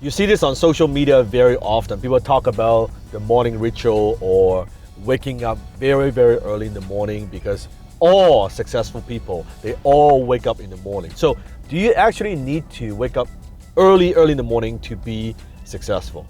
You see this on social media very often. People talk about the morning ritual or waking up very, very early in the morning because all successful people, they all wake up in the morning. So do you actually need to wake up early in the morning to be successful?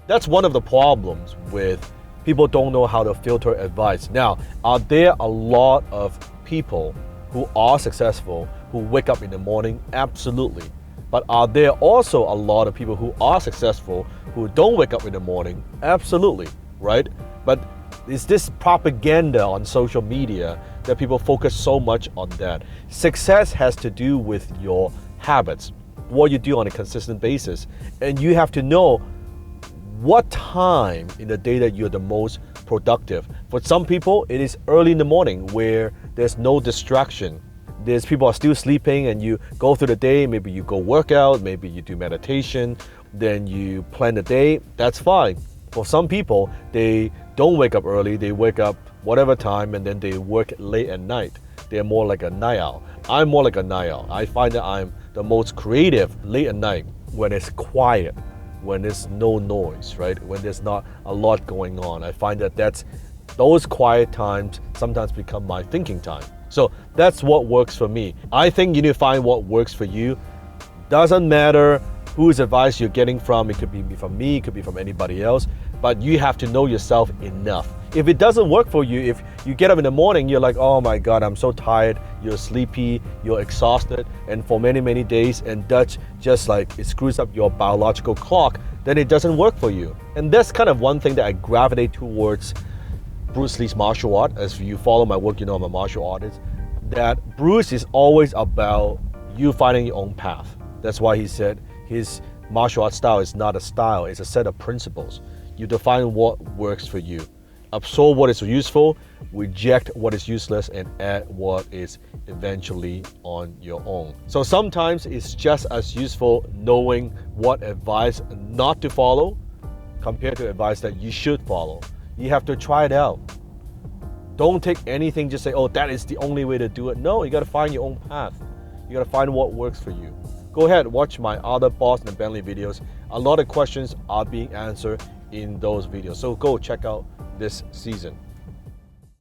That's one of the problems with people don't know how to filter advice. Now, are there a lot of people who are successful who wake up in the morning? Absolutely. But are there also a lot of people who are successful who don't wake up in the morning? Absolutely, right? But it's this propaganda on social media that people focus so much on that. Success has to do with your habits, what you do on a consistent basis. And you have to know what time in the day that you're the most productive. For some people, it is early in the morning where there's no distraction. There's people are still sleeping and you go through the day, maybe you go work out, maybe you do meditation, then you plan the day, that's fine. For some people, they don't wake up early, they wake up whatever time and then they work late at night. They're more like a night owl. I'm more like a night owl. I find that I'm the most creative late at night when it's quiet, when there's no noise, right? When there's not a lot going on. I find that those quiet times sometimes become my thinking time. So that's what works for me. I think you need to find what works for you. Doesn't matter whose advice you're getting from. It could be from me, it could be from anybody else, but you have to know yourself enough. If it doesn't work for you, if you get up in the morning, you're like, oh my God, I'm so tired, you're sleepy, you're exhausted, and for many, many days, and that's just like it screws up your biological clock, then it doesn't work for you. And that's kind of one thing that I gravitate towards Bruce Lee's martial art. As you follow my work, you know I'm a martial artist, that Bruce is always about you finding your own path. That's why he said his martial art style is not a style, it's a set of principles. You define what works for you. Absorb what is useful, reject what is useless, and add what is eventually on your own. So sometimes it's just as useful knowing what advice not to follow compared to advice that you should follow. You have to try it out. Don't take anything, just say, oh, that is the only way to do it. No, you gotta find your own path. You gotta find what works for you. Go ahead, watch my other Boston and Bentley videos. A lot of questions are being answered in those videos. So go check out this season.